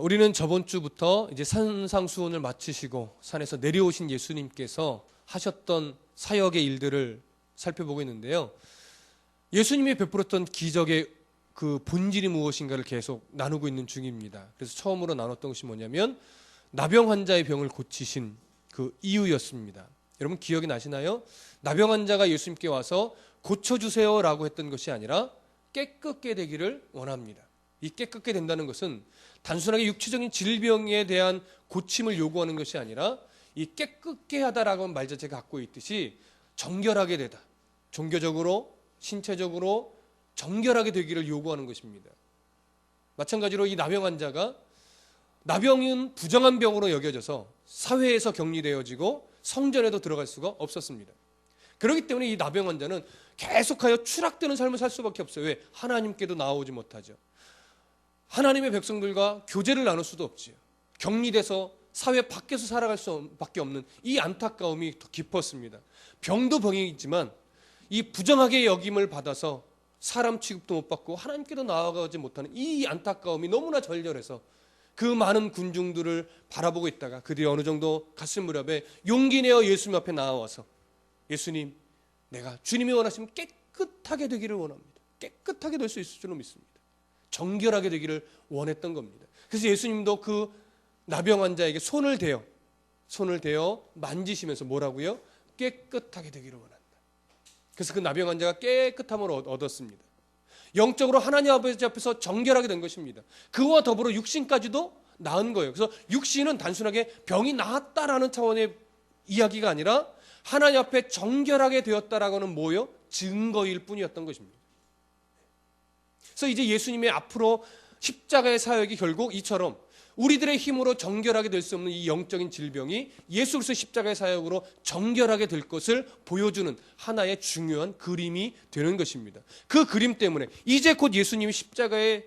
우리는 저번 주부터 이제 산상수훈을 마치시고 산에서 내려오신 예수님께서 하셨던 사역의 일들을 살펴보고 있는데요. 예수님이 베풀었던 기적의 그 본질이 무엇인가를 계속 나누고 있는 중입니다. 그래서 처음으로 나눴던 것이 뭐냐면 나병 환자의 병을 고치신 그 이유였습니다. 여러분 기억이 나시나요? 나병 환자가 예수님께 와서 고쳐주세요라고 했던 것이 아니라 깨끗게 되기를 원합니다. 이 깨끗게 된다는 것은 단순하게 육체적인 질병에 대한 고침을 요구하는 것이 아니라 이 깨끗게 하다라고 하는 말 자체가 갖고 있듯이 정결하게 되다. 종교적으로, 신체적으로 정결하게 되기를 요구하는 것입니다. 마찬가지로 이 나병 환자가 나병은 부정한 병으로 여겨져서 사회에서 격리되어지고 성전에도 들어갈 수가 없었습니다. 그렇기 때문에 이 나병 환자는 계속하여 추락되는 삶을 살 수밖에 없어요. 왜? 하나님께도 나오지 못하죠. 하나님의 백성들과 교제를 나눌 수도 없지요. 격리돼서 사회 밖에서 살아갈 수밖에 없는 이 안타까움이 더 깊었습니다. 병도 병이지만 이 부정하게 여김을 받아서 사람 취급도 못 받고 하나님께도 나아가지 못하는 이 안타까움이 너무나 절절해서 그 많은 군중들을 바라보고 있다가 그들이 어느 정도 가슴 무렵에 용기 내어 예수님 앞에 나와서 예수님, 내가 주님이 원하시면 깨끗하게 되기를 원합니다. 깨끗하게 될 수 있을 줄로 믿습니다. 정결하게 되기를 원했던 겁니다. 그래서 예수님도 그 나병 환자에게 손을 대어 만지시면서 뭐라고요? 깨끗하게 되기를 원한다. 그래서 그 나병 환자가 깨끗함을 얻었습니다. 영적으로 하나님 아버지 앞에서 정결하게 된 것입니다. 그와 더불어 육신까지도 나은 거예요. 그래서 육신은 단순하게 병이 나았다라는 차원의 이야기가 아니라 하나님 앞에 정결하게 되었다라고 하는 뭐요? 증거일 뿐이었던 것입니다. 그래서 이제 예수님의 앞으로 십자가의 사역이 결국 이처럼 우리들의 힘으로 정결하게 될 수 없는 이 영적인 질병이 예수 그리스도의 십자가의 사역으로 정결하게 될 것을 보여주는 하나의 중요한 그림이 되는 것입니다. 그 그림 때문에 이제 곧 예수님이 십자가에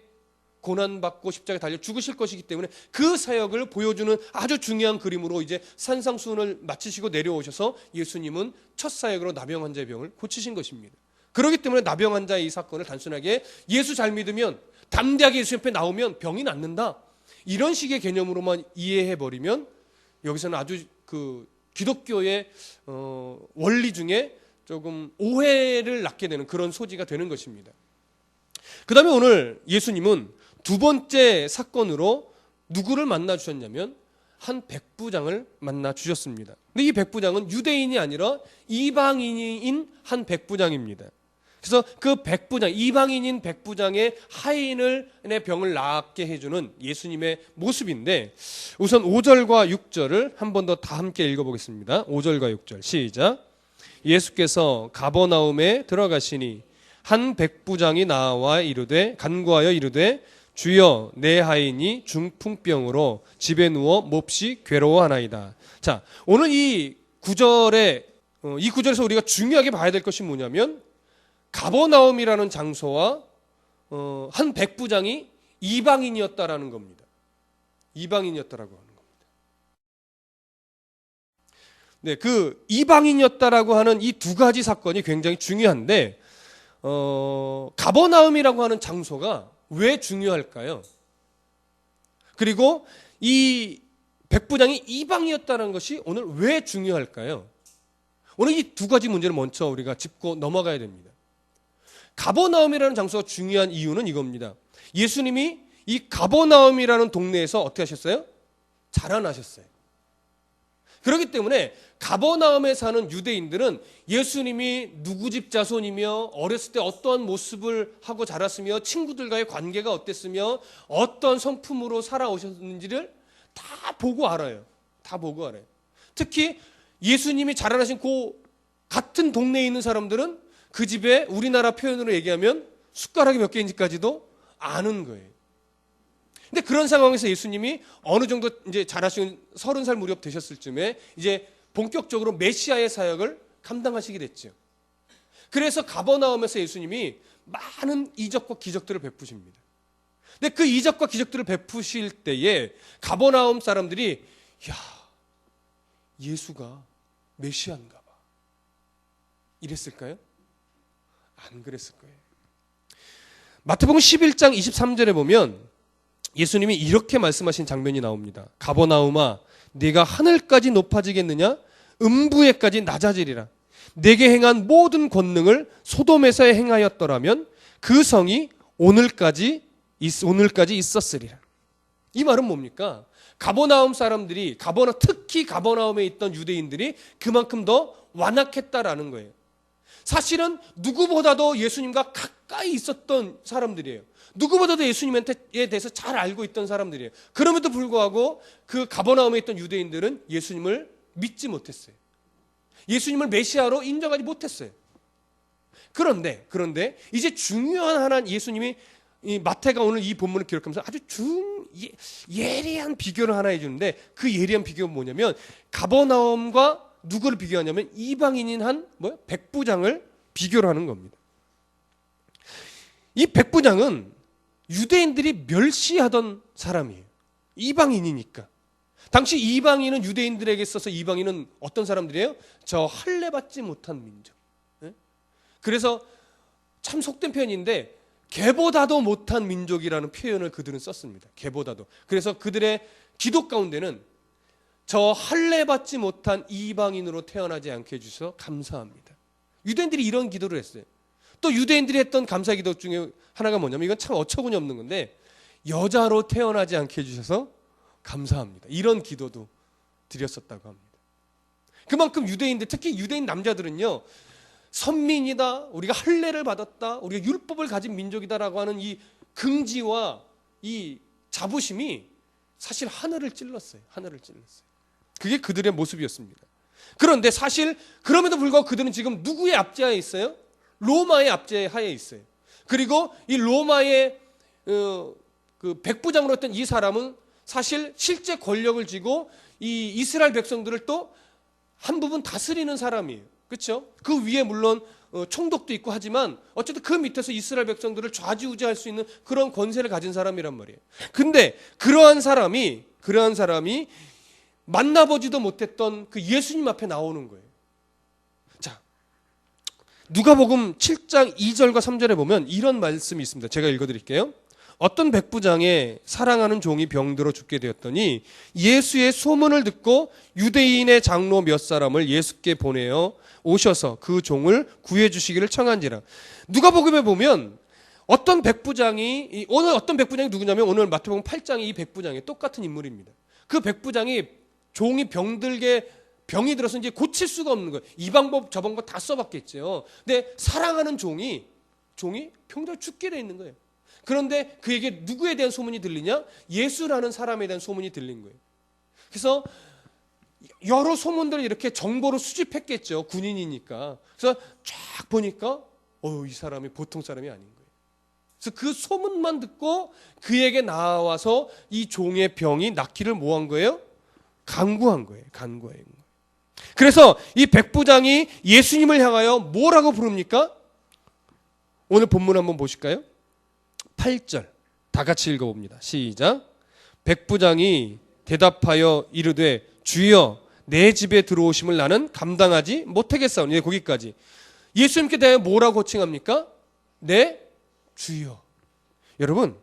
고난받고 십자가에 달려 죽으실 것이기 때문에 그 사역을 보여주는 아주 중요한 그림으로 이제 산상수훈을 마치시고 내려오셔서 예수님은 첫 사역으로 나병 환자의 병을 고치신 것입니다. 그렇기 때문에 나병 환자의 이 사건을 단순하게 예수 잘 믿으면 담대하게 예수 옆에 나오면 병이 낫는다 이런 식의 개념으로만 이해해버리면 여기서는 아주 그 기독교의 원리 중에 조금 오해를 낳게 되는 그런 소지가 되는 것입니다. 그 다음에 오늘 예수님은 두 번째 사건으로 누구를 만나 주셨냐면 한 백부장을 만나 주셨습니다. 근데 이 백부장은 유대인이 아니라 이방인인 한 백부장입니다. 그래서 그 백부장, 이방인인 백부장의 하인의 병을 낫게 해주는 예수님의 모습인데 우선 5절과 6절을 한 번 더 다 함께 읽어보겠습니다. 5절과 6절 시작. 예수께서 가버나움에 들어가시니 한 백부장이 나와 간구하여 이르되 주여 내 하인이 중풍병으로 집에 누워 몹시 괴로워하나이다. 자, 오늘 이 구절에서 우리가 중요하게 봐야 될 것이 뭐냐면 가버나움이라는 장소와 한 백부장이 이방인이었다라는 겁니다. 이방인이었다라고 하는 겁니다. 네, 그 이방인이었다라고 하는 이 두 가지 사건이 굉장히 중요한데 가버나움이라고 하는 장소가 왜 중요할까요? 그리고 이 백부장이 이방이었다는 것이 오늘 왜 중요할까요? 오늘 이 두 가지 문제를 먼저 우리가 짚고 넘어가야 됩니다. 가버나움이라는 장소가 중요한 이유는 이겁니다. 예수님이 이 가버나움이라는 동네에서 어떻게 하셨어요? 자라나셨어요. 그렇기 때문에 가버나움에 사는 유대인들은 예수님이 누구 집 자손이며 어렸을 때 어떠한 모습을 하고 자랐으며 친구들과의 관계가 어땠으며 어떤 성품으로 살아오셨는지를 다 보고 알아요. 다 보고 알아요. 특히 예수님이 자라나신 그 같은 동네에 있는 사람들은 그 집에 우리나라 표현으로 얘기하면 숟가락이 몇 개인지까지도 아는 거예요. 근데 그런 상황에서 예수님이 어느 정도 이제 자라신 30살 무렵 되셨을 쯤에 이제 본격적으로 메시아의 사역을 감당하시게 됐죠. 그래서 가버나움에서 예수님이 많은 이적과 기적들을 베푸십니다. 근데 그 이적과 기적들을 베푸실 때에 가버나움 사람들이 야, 예수가 메시아인가 봐. 이랬을까요? 안 그랬을 거예요. 마태복음 11장 23절에 보면 예수님이 이렇게 말씀하신 장면이 나옵니다. 가버나움아, 네가 하늘까지 높아지겠느냐? 음부에까지 낮아지리라. 내게 행한 모든 권능을 소돔에서 행하였더라면 그 성이 오늘까지 있었으리라. 이 말은 뭡니까? 가버나움 사람들이, 특히 가버나움에 있던 유대인들이 그만큼 더 완악했다라는 거예요. 사실은 누구보다도 예수님과 가까이 있었던 사람들이에요. 누구보다도 예수님에 대해서 잘 알고 있던 사람들이에요. 그럼에도 불구하고 그 가버나움에 있던 유대인들은 예수님을 믿지 못했어요. 예수님을 메시아로 인정하지 못했어요. 그런데 이제 중요한 하나, 예수님이 이 마태가 오늘 이 본문을 기록하면서 아주 예리한 비교를 하나 해주는데, 그 예리한 비교가 뭐냐면 가버나움과 누구를 비교하냐면 이방인인 백부장을 비교를 하는 겁니다. 이 백부장은 유대인들이 멸시하던 사람이에요. 이방인이니까. 당시 이방인은 유대인들에게 있어서 이방인은 어떤 사람들이에요? 저 할례받지 못한 민족. 그래서 참 속된 표현인데 개보다도 못한 민족이라는 표현을 그들은 썼습니다. 개보다도. 그래서 그들의 기도 가운데는 저 할례받지 못한 이방인으로 태어나지 않게 해주셔서 감사합니다. 유대인들이 이런 기도를 했어요. 또 유대인들이 했던 감사 기도 중에 하나가 뭐냐면, 이건 참 어처구니 없는 건데, 여자로 태어나지 않게 해주셔서 감사합니다. 이런 기도도 드렸었다고 합니다. 그만큼 유대인들, 특히 유대인 남자들은요, 선민이다, 우리가 할례를 받았다, 우리가 율법을 가진 민족이다라고 하는 이 긍지와 이 자부심이 사실 하늘을 찔렀어요. 하늘을 찔렀어요. 그게 그들의 모습이었습니다. 그런데 사실 그럼에도 불구하고 그들은 지금 누구의 압제하에 있어요? 로마의 압제하에 있어요. 그리고 이 로마의 그 백부장으로 했던 이 사람은 사실 실제 권력을 쥐고 이 이스라엘 백성들을 또 한 부분 다스리는 사람이에요. 그렇죠? 그 위에 물론 총독도 있고 하지만 어쨌든 그 밑에서 이스라엘 백성들을 좌지우지할 수 있는 그런 권세를 가진 사람이란 말이에요. 근데 그러한 사람이 만나보지도 못했던 그 예수님 앞에 나오는 거예요. 자, 누가복음 7장 2절과 3절에 보면 이런 말씀이 있습니다. 제가 읽어드릴게요. 어떤 백부장의 사랑하는 종이 병들어 죽게 되었더니 예수의 소문을 듣고 유대인의 장로 몇 사람을 예수께 보내어 오셔서 그 종을 구해 주시기를 청한지라. 누가복음에 보면 어떤 백부장이 누구냐면 오늘 마태복음 8장의 이 백부장이 똑같은 인물입니다. 그 백부장이 종이 병이 들어서 이제 고칠 수가 없는 거예요. 이 방법 저 방법 다 써봤겠죠. 근데 사랑하는 종이 병들어 죽게 돼 있는 거예요. 그런데 그에게 누구에 대한 소문이 들리냐? 예수라는 사람에 대한 소문이 들린 거예요. 그래서 여러 소문들을 이렇게 정보로 수집했겠죠. 군인이니까. 그래서 쫙 보니까 이 사람이 보통 사람이 아닌 거예요. 그래서 그 소문만 듣고 그에게 나와서 이 종의 병이 낫기를 뭐 한 거예요? 간구한 거예요. 그래서 이 백부장이 예수님을 향하여 뭐라고 부릅니까? 오늘 본문 한번 보실까요? 8절 다 같이 읽어봅니다. 시작. 백부장이 대답하여 이르되 주여 내 집에 들어오심을 나는 감당하지 못하겠사오니. 거기까지. 예수님께 대해 뭐라고 호칭합니까? 내 주여. 여러분,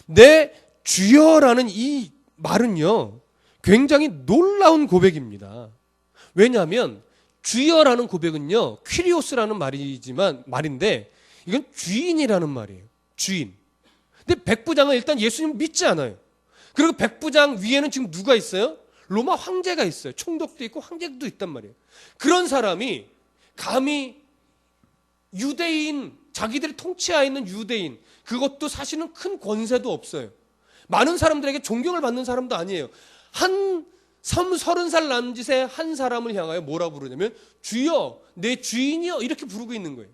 내 주여라는 이 말은요 굉장히 놀라운 고백입니다. 왜냐하면 주여라는 고백은요 퀴리오스라는 말인데 이건 주인이라는 말이에요. 주인. 근데 백부장은 일단 예수님 믿지 않아요. 그리고 백부장 위에는 지금 누가 있어요? 로마 황제가 있어요. 총독도 있고 황제도 있단 말이에요. 그런 사람이 감히 유대인, 자기들이 통치하에 있는 유대인, 그것도 사실은 큰 권세도 없어요. 많은 사람들에게 존경을 받는 사람도 아니에요. 30살 남짓의 한 사람을 향하여 뭐라고 부르냐면 주여 내 주인이여 이렇게 부르고 있는 거예요.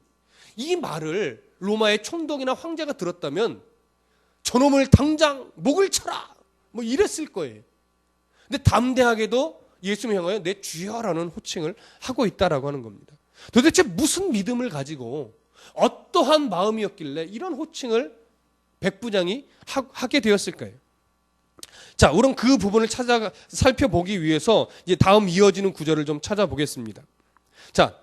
이 말을 로마의 총독이나 황제가 들었다면 저놈을 당장 목을 쳐라 뭐 이랬을 거예요. 근데 담대하게도 예수님 향하여 내 주여라는 호칭을 하고 있다라고 하는 겁니다. 도대체 무슨 믿음을 가지고 어떠한 마음이었길래 이런 호칭을 백부장이 하게 되었을까요? 자, 우선 그 부분을 살펴보기 위해서 이제 다음 이어지는 구절을 좀 찾아보겠습니다. 자,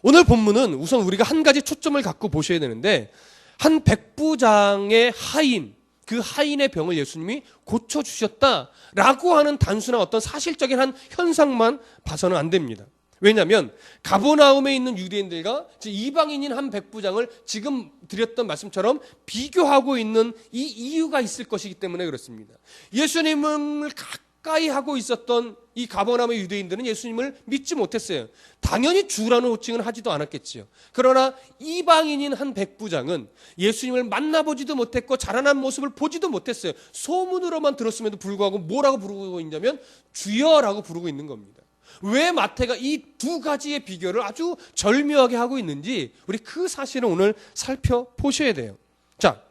오늘 본문은 우선 우리가 한 가지 초점을 갖고 보셔야 되는데 한 백부장의 하인, 그 하인의 병을 예수님이 고쳐주셨다라고 하는 단순한 어떤 사실적인 한 현상만 봐서는 안 됩니다. 왜냐하면 가버나움에 있는 유대인들과 이방인인 한 백부장을 지금 드렸던 말씀처럼 비교하고 있는 이 이유가 있을 것이기 때문에 그렇습니다. 예수님을 가까이 하고 있었던 이 가버나움의 유대인들은 예수님을 믿지 못했어요. 당연히 주라는 호칭은 하지도 않았겠지요. 그러나 이방인인 한 백부장은 예수님을 만나보지도 못했고 자라난 모습을 보지도 못했어요. 소문으로만 들었음에도 불구하고 뭐라고 부르고 있냐면 주여라고 부르고 있는 겁니다. 왜 마태가 이 두 가지의 비교를 아주 절묘하게 하고 있는지 우리 그 사실을 오늘 살펴보셔야 돼요. 자,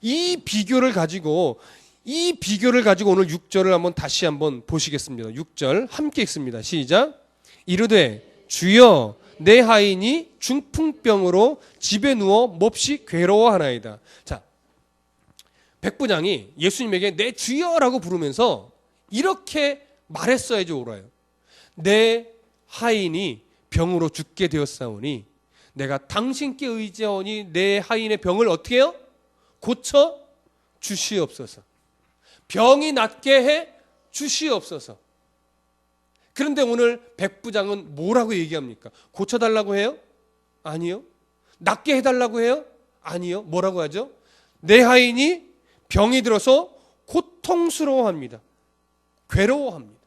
이 비교를 가지고 오늘 6절을 다시 한번 보시겠습니다. 6절 함께 읽습니다. 시작. 이르되 주여 내 하인이 중풍병으로 집에 누워 몹시 괴로워하나이다. 자, 백부장이 예수님에게 내 주여라고 부르면서 이렇게 말했어야지 옳아요. 내 하인이 병으로 죽게 되었사오니 내가 당신께 의지하오니 내 하인의 병을 어떻게 해요? 고쳐 주시옵소서. 병이 낫게 해 주시옵소서. 그런데 오늘 백부장은 뭐라고 얘기합니까? 고쳐달라고 해요? 아니요. 낫게 해달라고 해요? 아니요. 뭐라고 하죠? 내 하인이 병이 들어서 고통스러워합니다. 괴로워합니다.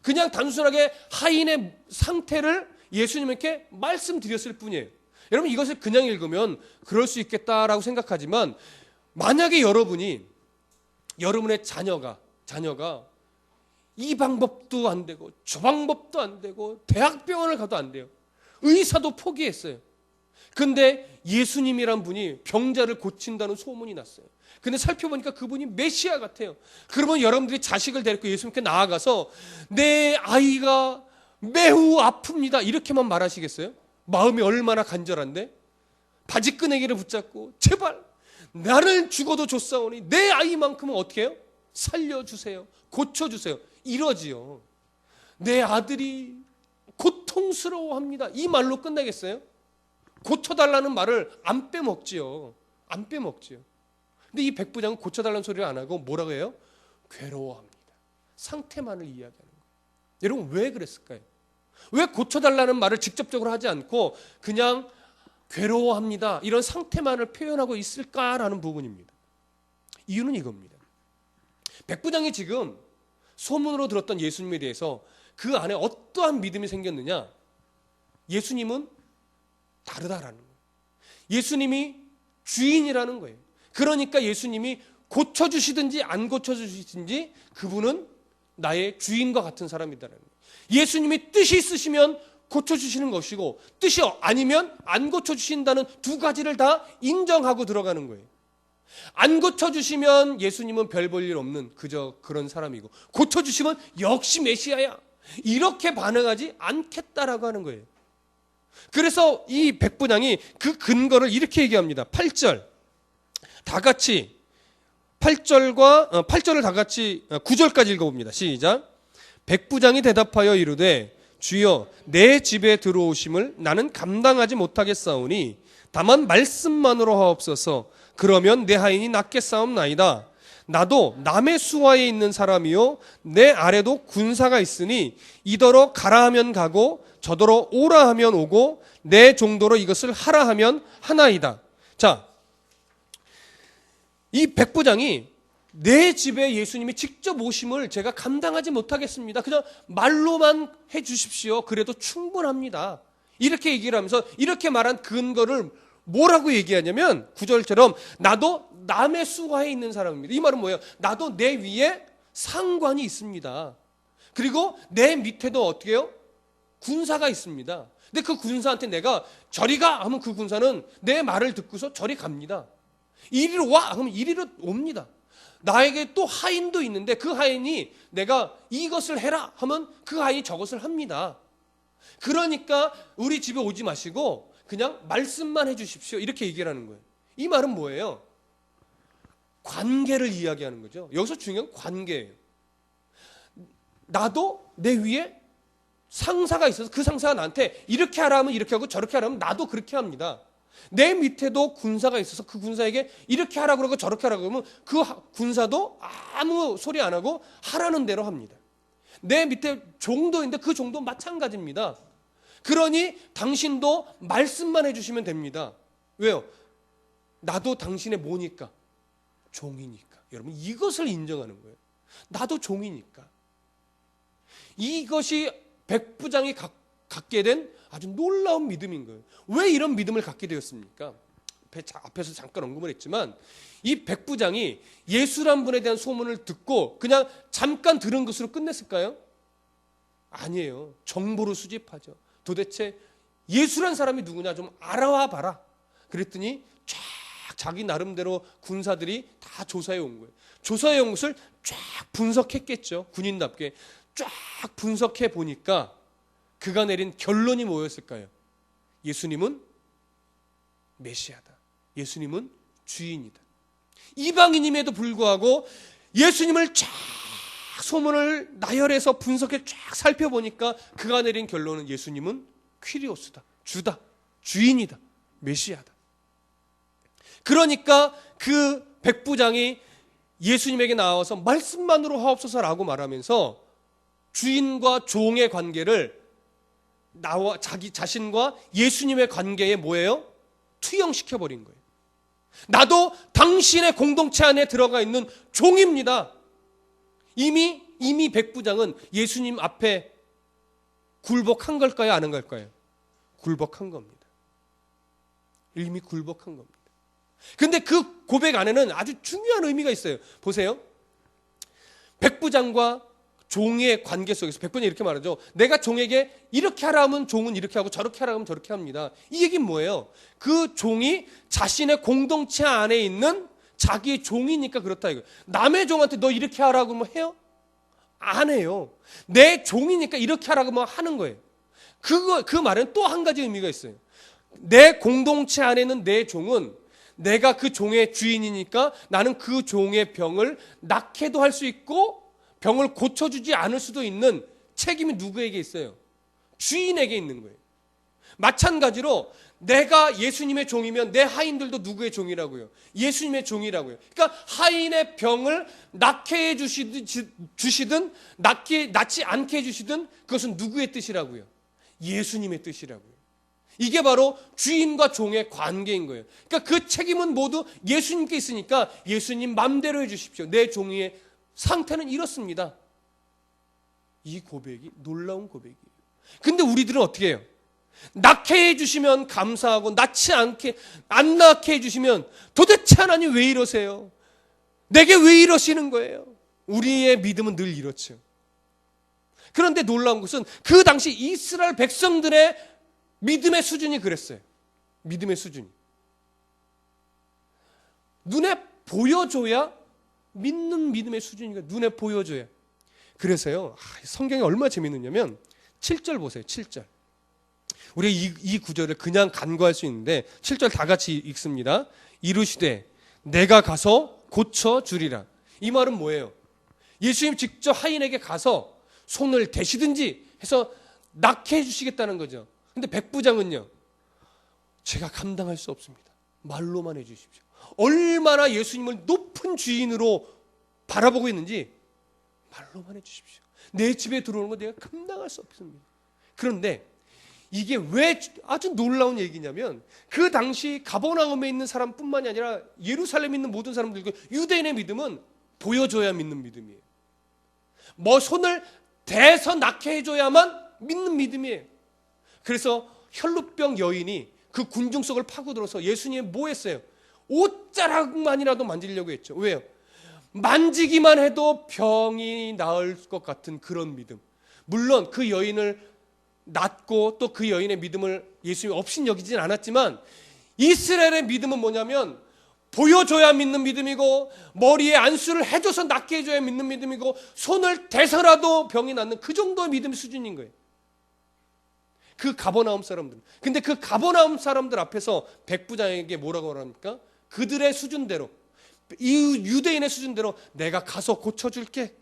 그냥 단순하게 하인의 상태를 예수님께 말씀드렸을 뿐이에요. 여러분 이것을 그냥 읽으면 그럴 수 있겠다라고 생각하지만 만약에 여러분의 자녀가 이 방법도 안 되고 저 방법도 안 되고 대학병원을 가도 안 돼요. 의사도 포기했어요. 근데 예수님이란 분이 병자를 고친다는 소문이 났어요. 근데 살펴보니까 그분이 메시아 같아요. 그러면 여러분들이 자식을 데리고 예수님께 나아가서 내 아이가 매우 아픕니다. 이렇게만 말하시겠어요? 마음이 얼마나 간절한데? 바지끄내기를 붙잡고 제발 나를 죽어도 좋사오니 내 아이만큼은 어떻게 해요? 살려주세요. 고쳐주세요. 이러지요. 내 아들이 고통스러워합니다. 이 말로 끝나겠어요? 고쳐달라는 말을 안 빼먹지요. 안 빼먹지요. 근데 이 백부장은 고쳐달라는 소리를 안 하고 뭐라고 해요? 괴로워합니다. 상태만을 이야기하는 거예요. 여러분 왜 그랬을까요? 왜 고쳐달라는 말을 직접적으로 하지 않고 그냥 괴로워합니다. 이런 상태만을 표현하고 있을까라는 부분입니다. 이유는 이겁니다. 백부장이 지금 소문으로 들었던 예수님에 대해서 그 안에 어떠한 믿음이 생겼느냐? 예수님은 다르다라는 거예요. 예수님이 주인이라는 거예요. 그러니까 예수님이 고쳐주시든지 안 고쳐주시든지 그분은 나의 주인과 같은 사람이다라는 거예요. 예수님이 뜻이 있으시면 고쳐주시는 것이고 뜻이 아니면 안 고쳐주신다는 두 가지를 다 인정하고 들어가는 거예요. 안 고쳐주시면 예수님은 별 볼 일 없는 그저 그런 사람이고 고쳐주시면 역시 메시아야. 이렇게 반응하지 않겠다라고 하는 거예요. 그래서 이 백부장이 그 근거를 이렇게 얘기합니다. 8절 다 같이 8절을 다 같이 9절까지 읽어봅니다. 시작. 백부장이 대답하여 이르되 주여 내 집에 들어오심을 나는 감당하지 못하겠사오니 다만 말씀만으로 하옵소서. 그러면 내 하인이 낫겠사옵나이다. 나도 남의 수하에 있는 사람이요 내 아래도 군사가 있으니 이더러 가라 하면 가고 저더러 오라 하면 오고 내 정도로 이것을 하라 하면 하나이다. 자, 이 백부장이 내 집에 예수님이 직접 오심을 제가 감당하지 못하겠습니다. 그냥 말로만 해 주십시오. 그래도 충분합니다. 이렇게 얘기를 하면서 이렇게 말한 근거를 뭐라고 얘기하냐면 9절처럼 나도 남의 수하에 있는 사람입니다. 이 말은 뭐예요? 나도 내 위에 상관이 있습니다. 그리고 내 밑에도 어떻게 해요? 군사가 있습니다. 근데 그 군사한테 내가 저리 가 하면 그 군사는 내 말을 듣고서 저리 갑니다. 이리로 와 하면 이리로 옵니다. 나에게 또 하인도 있는데 그 하인이 내가 이것을 해라 하면 그 하인이 저것을 합니다. 그러니까 우리 집에 오지 마시고 그냥 말씀만 해주십시오. 이렇게 얘기를 하는 거예요. 이 말은 뭐예요? 관계를 이야기하는 거죠. 여기서 중요한 관계예요. 나도 내 위에 상사가 있어서 그 상사가 나한테 이렇게 하라 하면 이렇게 하고 저렇게 하라 하면 나도 그렇게 합니다. 내 밑에도 군사가 있어서 그 군사에게 이렇게 하라고 그러고 저렇게 하라고 그러면 그 군사도 아무 소리 안 하고 하라는 대로 합니다. 내 밑에 종도인데 그 종도 마찬가지입니다. 그러니 당신도 말씀만 해주시면 됩니다. 왜요? 나도 당신의 뭐니까? 종이니까. 여러분, 이것을 인정하는 거예요. 나도 종이니까. 이것이 백부장이 갖게 된 아주 놀라운 믿음인 거예요. 왜 이런 믿음을 갖게 되었습니까? 앞에서 잠깐 언급을 했지만 이 백부장이 예수란 분에 대한 소문을 듣고 그냥 잠깐 들은 것으로 끝냈을까요? 아니에요. 정보를 수집하죠. 도대체 예수란 사람이 누구냐 좀 알아와 봐라. 그랬더니 쫙 자기 나름대로 군사들이 다 조사해 온 거예요. 조사해 온 것을 쫙 분석했겠죠. 군인답게 쫙 분석해 보니까 그가 내린 결론이 뭐였을까요? 예수님은 메시아다. 예수님은 주인이다. 이방인임에도 불구하고 예수님을 쫙 소문을 나열해서 분석해 쫙 살펴보니까 그가 내린 결론은 예수님은 퀴리오스다. 주다. 주인이다. 메시아다. 그러니까 그 백부장이 예수님에게 나와서 말씀만으로 하옵소서라고 말하면서 주인과 종의 관계를 나와 자기 자신과 예수님의 관계에 뭐예요? 투영시켜버린 거예요. 나도 당신의 공동체 안에 들어가 있는 종입니다. 이미 백부장은 예수님 앞에 굴복한 걸까요? 안 한 걸까요? 굴복한 겁니다. 이미 굴복한 겁니다. 근데 그 고백 안에는 아주 중요한 의미가 있어요. 보세요. 백부장과 종의 관계 속에서 백부장이 이렇게 말하죠. 내가 종에게 이렇게 하라 하면 종은 이렇게 하고 저렇게 하라 하면 저렇게 합니다. 이 얘기는 뭐예요? 그 종이 자신의 공동체 안에 있는 자기의 종이니까 그렇다 이거예요. 남의 종한테 너 이렇게 하라고 하면 해요? 안 해요. 내 종이니까 이렇게 하라고 하면 하는 거예요. 그 말은 또 한 가지 의미가 있어요. 내 공동체 안에 있는 내 종은 내가 그 종의 주인이니까 나는 그 종의 병을 낫게도 할 수 있고 병을 고쳐주지 않을 수도 있는 책임이 누구에게 있어요? 주인에게 있는 거예요. 마찬가지로 내가 예수님의 종이면 내 하인들도 누구의 종이라고요? 예수님의 종이라고요. 그러니까 하인의 병을 낫게 해주시든 낫지 않게 해주시든 그것은 누구의 뜻이라고요? 예수님의 뜻이라고요. 이게 바로 주인과 종의 관계인 거예요. 그러니까 그 책임은 모두 예수님께 있으니까 예수님 맘대로 해주십시오. 내 종의 상태는 이렇습니다. 이 고백이 놀라운 고백이에요. 근데 우리들은 어떻게 해요? 낳게 해주시면 감사하고 안 낳게 해주시면 도대체 하나님 왜 이러세요? 내게 왜 이러시는 거예요? 우리의 믿음은 늘 이렇죠. 그런데 놀라운 것은 그 당시 이스라엘 백성들의 믿음의 수준이 그랬어요. 믿음의 수준이. 눈에 보여줘야 믿는 믿음의 수준이니까 눈에 보여줘야. 그래서요. 성경이 얼마나 재밌느냐면 7절 보세요. 7절. 우리 이 구절을 그냥 간구할 수 있는데 7절 다 같이 읽습니다. 이르시되 내가 가서 고쳐주리라. 이 말은 뭐예요? 예수님 직접 하인에게 가서 손을 대시든지 해서 낫게 해주시겠다는 거죠. 근데 백부장은요. 제가 감당할 수 없습니다. 말로만 해주십시오. 얼마나 예수님을 높은 주인으로 바라보고 있는지 말로만 해주십시오. 내 집에 들어오는 거 내가 감당할 수 없습니다. 그런데 이게 왜 아주 놀라운 얘기냐면 그 당시 가버나움에 있는 사람뿐만이 아니라 예루살렘에 있는 모든 사람들과 유대인의 믿음은 보여줘야 믿는 믿음이에요. 뭐 손을 대서 낫게 해줘야만 믿는 믿음이에요. 그래서 혈루병 여인이 그 군중 속을 파고들어서 예수님이 뭐 했어요? 옷자락만이라도 만지려고 했죠. 왜요? 만지기만 해도 병이 나을 것 같은 그런 믿음. 물론 그 여인을 낫고 또 그 여인의 믿음을 예수님이 업신여기진 않았지만 이스라엘의 믿음은 뭐냐면 보여줘야 믿는 믿음이고 머리에 안수를 해줘서 낫게 해줘야 믿는 믿음이고 손을 대서라도 병이 낫는 그 정도의 믿음 수준인 거예요. 그 가버나움 사람들. 근데 그 가버나움 사람들 앞에서 백부장에게 뭐라고 말합니까? 그들의 수준대로, 이 유대인의 수준대로 내가 가서 고쳐줄게.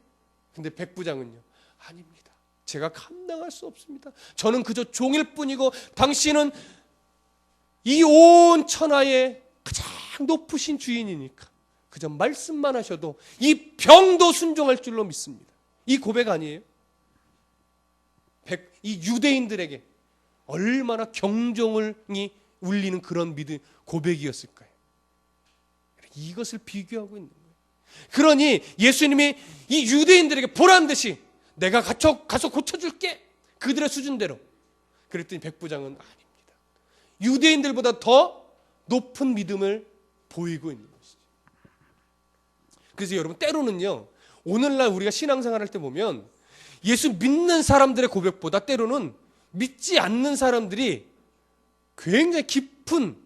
근데 백부장은요, 아닙니다. 제가 감당할 수 없습니다. 저는 그저 종일 뿐이고 당신은 이 온 천하의 가장 높으신 주인이니까 그저 말씀만 하셔도 이 병도 순종할 줄로 믿습니다. 이 고백 아니에요? 이 유대인들에게 얼마나 경종이 울리는 그런 믿음 고백이었을까요? 이것을 비교하고 있는 거예요. 그러니 예수님이 이 유대인들에게 보란 듯이 내가 가서 고쳐줄게, 그들의 수준대로. 그랬더니 백부장은 아닙니다. 유대인들보다 더 높은 믿음을 보이고 있는 것이죠. 그래서 여러분, 때로는요, 오늘날 우리가 신앙생활할 때 보면 예수 믿는 사람들의 고백보다 때로는 믿지 않는 사람들이 굉장히 깊은,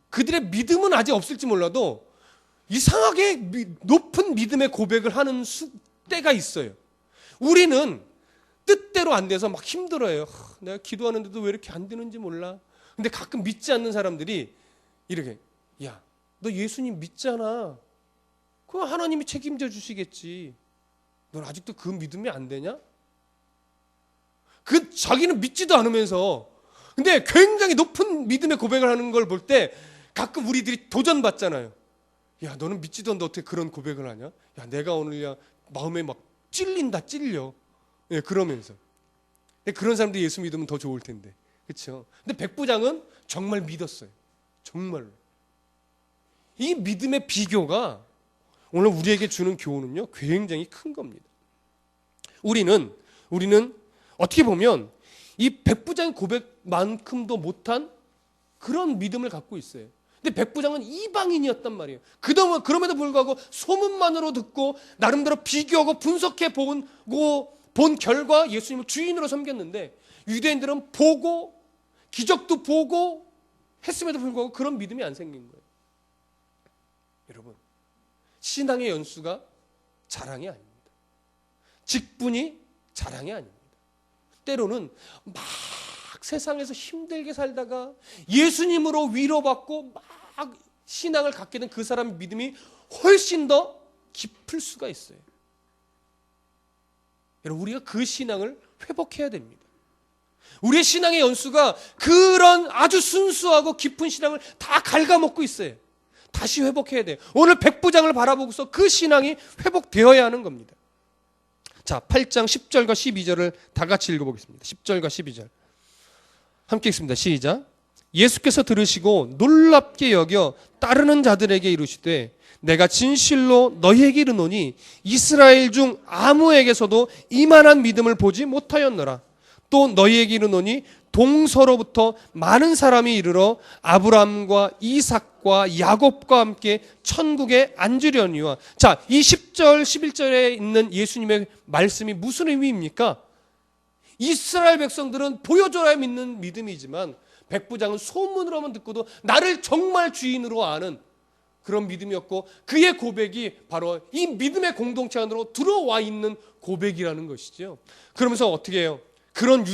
그들의 믿음은 아직 없을지 몰라도 이상하게 높은 믿음의 고백을 하는 때가 있어요. 우리는 뜻대로 안 돼서 막 힘들어요. 내가 기도하는데도 왜 이렇게 안 되는지 몰라. 근데 가끔 믿지 않는 사람들이 이렇게, 야, 너 예수님 믿잖아. 그럼 하나님이 책임져 주시겠지. 넌 아직도 그 믿음이 안 되냐? 자기는 믿지도 않으면서 근데 굉장히 높은 믿음의 고백을 하는 걸 볼 때 가끔 우리들이 도전받잖아요. 야, 너는 믿지도 않는데 어떻게 그런 고백을 하냐? 야, 내가 오늘 마음에 막 찔려. 예, 그러면서. 그런 사람들이 예수 믿으면 더 좋을 텐데. 그렇죠? 근데 백부장은 정말 믿었어요. 정말로. 이 믿음의 비교가 오늘 우리에게 주는 교훈은요, 굉장히 큰 겁니다. 우리는 어떻게 보면 이 백부장의 고백만큼도 못한 그런 믿음을 갖고 있어요. 근데 백부장은 이방인이었단 말이에요. 그럼에도 불구하고 소문만으로 듣고 나름대로 비교하고 분석해 본 결과 예수님을 주인으로 섬겼는데, 유대인들은 보고 기적도 보고 했음에도 불구하고 그런 믿음이 안 생긴 거예요. 여러분, 신앙의 연수가 자랑이 아닙니다. 직분이 자랑이 아닙니다. 때로는 막 세상에서 힘들게 살다가 예수님으로 위로받고 막 신앙을 갖게 된 그 사람의 믿음이 훨씬 더 깊을 수가 있어요. 여러분, 우리가 그 신앙을 회복해야 됩니다. 우리의 신앙의 연수가 그런 아주 순수하고 깊은 신앙을 다 갉아먹고 있어요. 다시 회복해야 돼요. 오늘 백부장을 바라보고서 그 신앙이 회복되어야 하는 겁니다. 자, 8장 10절과 12절을 다 같이 읽어보겠습니다. 10절과 12절 함께 읽습니다. 시작. 예수께서 들으시고 놀랍게 여겨 따르는 자들에게 이르시되 내가 진실로 너희에게 이르노니 이스라엘 중 아무에게서도 이만한 믿음을 보지 못하였노라. 또 너희에게 이르노니 동서로부터 많은 사람이 이르러 아브라함과 이삭과 야곱과 함께 천국에 앉으려니와. 자, 이 10절 11절에 있는 예수님의 말씀이 무슨 의미입니까? 이스라엘 백성들은 보여줘야 믿는 믿음이지만 백부장은 소문으로만 듣고도 나를 정말 주인으로 아는 그런 믿음이었고, 그의 고백이 바로 이 믿음의 공동체 안으로 들어와 있는 고백이라는 것이죠. 그러면서 어떻게 해요? 그런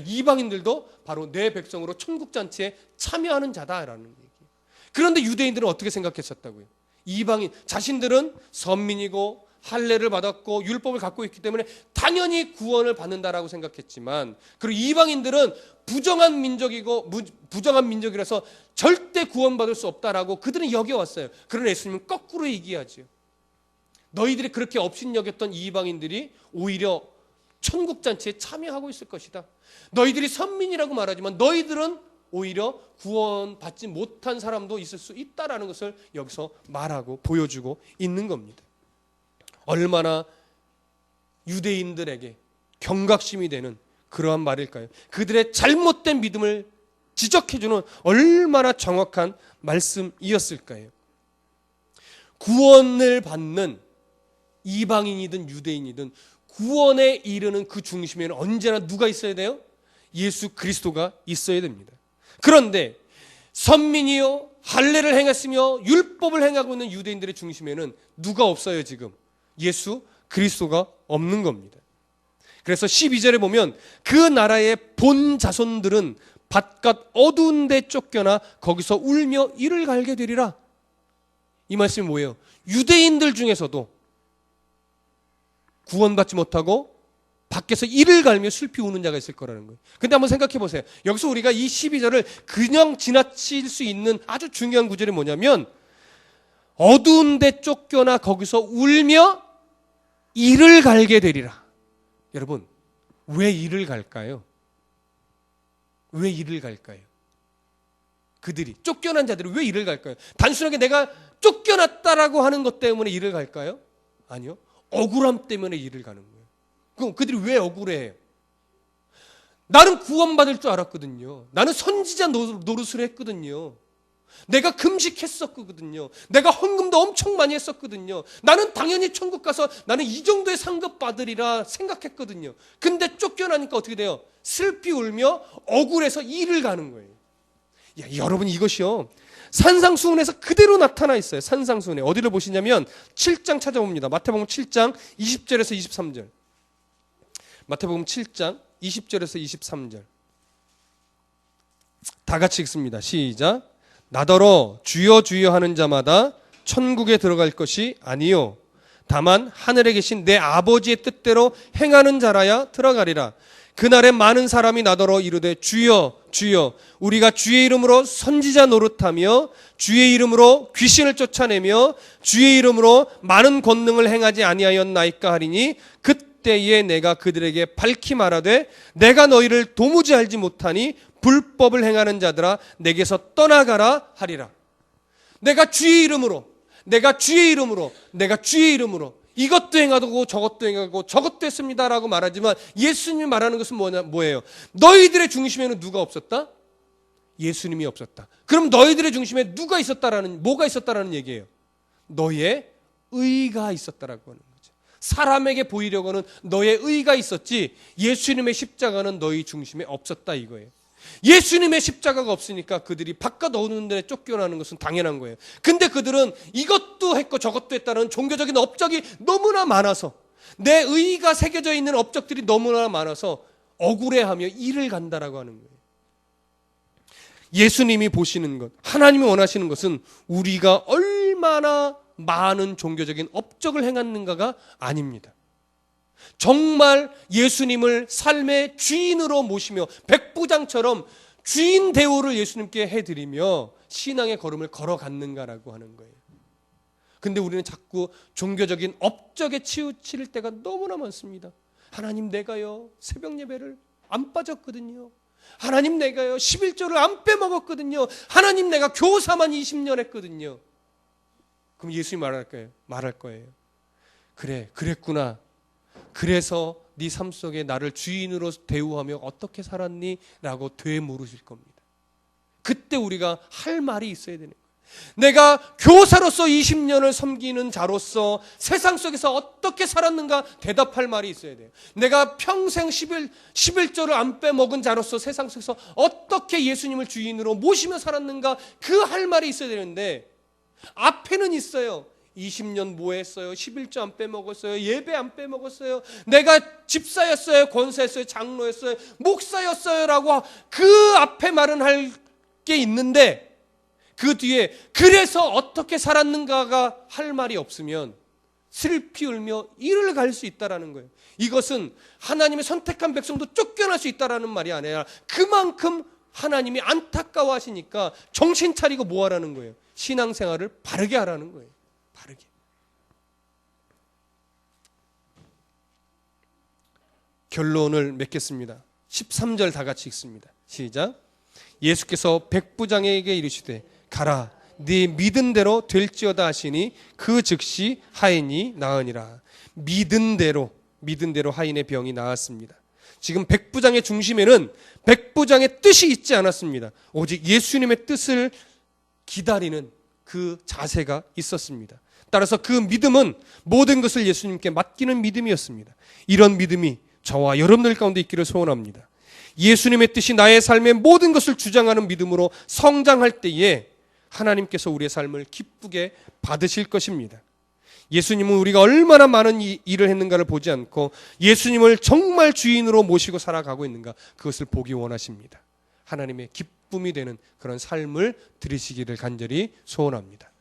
이방인들도 바로 내 백성으로 천국잔치에 참여하는 자다라는 얘기예요. 그런데 유대인들은 어떻게 생각했었다고요? 이방인, 자신들은 선민이고 할례를 받았고 율법을 갖고 있기 때문에 당연히 구원을 받는다라고 생각했지만, 그리고 이방인들은 부정한 민족이라서 절대 구원받을 수 없다라고 그들은 여겨왔어요. 그러나 예수님은 거꾸로 얘기하죠. 너희들이 그렇게 업신여겼던 이방인들이 오히려 천국잔치에 참여하고 있을 것이다. 너희들이 선민이라고 말하지만 너희들은 오히려 구원받지 못한 사람도 있을 수 있다라는 것을 여기서 말하고 보여주고 있는 겁니다. 얼마나 유대인들에게 경각심이 되는 그러한 말일까요? 그들의 잘못된 믿음을 지적해주는 얼마나 정확한 말씀이었을까요? 구원을 받는 이방인이든 유대인이든 구원에 이르는 그 중심에는 언제나 누가 있어야 돼요? 예수 그리스도가 있어야 됩니다. 그런데 선민이요 할례를 행했으며 율법을 행하고 있는 유대인들의 중심에는 누가 없어요? 지금 예수 그리스도가 없는 겁니다. 그래서 12절에 보면 그 나라의 본 자손들은 바깥 어두운 데 쫓겨나 거기서 울며 이를 갈게 되리라. 이 말씀이 뭐예요? 유대인들 중에서도 구원받지 못하고 밖에서 이를 갈며 슬피 우는 자가 있을 거라는 거예요. 근데 한번 생각해 보세요. 여기서 우리가 이 12절을 그냥 지나칠 수 있는 아주 중요한 구절이 뭐냐면, 어두운 데 쫓겨나 거기서 울며 이를 갈게 되리라. 여러분, 왜 이를 갈까요? 왜 이를 갈까요? 그들이, 쫓겨난 자들이 왜 이를 갈까요? 단순하게 내가 쫓겨났다라고 하는 것 때문에 이를 갈까요? 아니요. 억울함 때문에 이를 가는 거예요. 그럼 그들이 왜 억울해해요? 나는 구원받을 줄 알았거든요. 나는 선지자 노릇을 했거든요. 내가 금식했었거든요. 내가 헌금도 엄청 많이 했었거든요. 나는 당연히 천국 가서 나는 이 정도의 상급 받으리라 생각했거든요. 근데 쫓겨나니까 어떻게 돼요? 슬피 울며 억울해서 이를 가는 거예요. 야, 여러분, 이것이요, 산상수훈에서 그대로 나타나 있어요. 산상수훈에 어디를 보시냐면 7장 찾아봅니다. 마태복음 7장 20절에서 23절. 마태복음 7장 20절에서 23절. 다 같이 읽습니다. 시작. 나더러 주여 주여 하는 자마다 천국에 들어갈 것이 아니요 다만 하늘에 계신 내 아버지의 뜻대로 행하는 자라야 들어가리라. 그날에 많은 사람이 나더러 이르되 주여 주여 우리가 주의 이름으로 선지자 노릇하며 주의 이름으로 귀신을 쫓아내며 주의 이름으로 많은 권능을 행하지 아니하였나이까 하리니 그때에 내가 그들에게 밝히 말하되 내가 너희를 도무지 알지 못하니 불법을 행하는 자들아 내게서 떠나가라 하리라. 내가 주의 이름으로 이것도 행하고 저것도 행하고 저것도 했습니다라고 말하지만 예수님이 말하는 것은 뭐예요? 너희들의 중심에는 누가 없었다? 예수님이 없었다. 그럼 너희들의 중심에 뭐가 있었다라는 얘기예요? 너의 의가 있었다라고 하는 거죠. 사람에게 보이려고는 너의 의가 있었지 예수님의 십자가는 너희 중심에 없었다 이거예요. 예수님의 십자가가 없으니까 그들이 바깥 어두운 데 쫓겨나는 것은 당연한 거예요. 근데 그들은 이것도 했고 저것도 했다는 종교적인 업적이 너무나 많아서, 내 의가 새겨져 있는 업적들이 너무나 많아서 억울해하며 이를 간다라고 하는 거예요. 예수님이 보시는 것, 하나님이 원하시는 것은 우리가 얼마나 많은 종교적인 업적을 행했는가가 아닙니다. 정말 예수님을 삶의 주인으로 모시며 백부장처럼 주인 대우를 예수님께 해드리며 신앙의 걸음을 걸어갔는가라고 하는 거예요. 근데 우리는 자꾸 종교적인 업적에 치우칠 때가 너무나 많습니다. 하나님, 내가요 새벽 예배를 안 빠졌거든요. 하나님, 내가요 11조를 안 빼먹었거든요. 하나님, 내가 교사만 20년 했거든요. 그럼 예수님이 말할 거예요. 그래, 그랬구나. 그래서 네 삶 속에 나를 주인으로 대우하며 어떻게 살았니? 라고 되물으실 겁니다. 그때 우리가 할 말이 있어야 되는 거예요. 내가 교사로서 20년을 섬기는 자로서 세상 속에서 어떻게 살았는가 대답할 말이 있어야 돼요. 내가 평생 11조를 안 빼먹은 자로서 세상 속에서 어떻게 예수님을 주인으로 모시며 살았는가 그 할 말이 있어야 되는데 앞에는 있어요. 20년 뭐 했어요? 11조 안 빼먹었어요? 예배 안 빼먹었어요? 내가 집사였어요? 권사였어요? 장로였어요? 목사였어요? 라고 그 앞에 말은 할 게 있는데 그 뒤에 그래서 어떻게 살았는가가 할 말이 없으면 슬피 울며 이를 갈 수 있다라는 거예요. 이것은 하나님의 선택한 백성도 쫓겨날 수 있다라는 말이 아니라 그만큼 하나님이 안타까워하시니까 정신 차리고 뭐 하라는 거예요? 신앙생활을 바르게 하라는 거예요. 바르게. 결론을 맺겠습니다. 13절 다 같이 읽습니다. 시작. 예수께서 백부장에게 이르시되 가라, 네 믿은 대로 될지어다 하시니 그 즉시 하인이 나으니라. 믿은 대로 하인의 병이 나았습니다. 지금 백부장의 중심에는 백부장의 뜻이 있지 않았습니다. 오직 예수님의 뜻을 기다리는 그 자세가 있었습니다. 따라서 그 믿음은 모든 것을 예수님께 맡기는 믿음이었습니다. 이런 믿음이 저와 여러분들 가운데 있기를 소원합니다. 예수님의 뜻이 나의 삶의 모든 것을 주장하는 믿음으로 성장할 때에 하나님께서 우리의 삶을 기쁘게 받으실 것입니다. 예수님은 우리가 얼마나 많은 일을 했는가를 보지 않고 예수님을 정말 주인으로 모시고 살아가고 있는가 그것을 보기 원하십니다. 하나님의 기쁨이 되는 그런 삶을 들으시기를 간절히 소원합니다.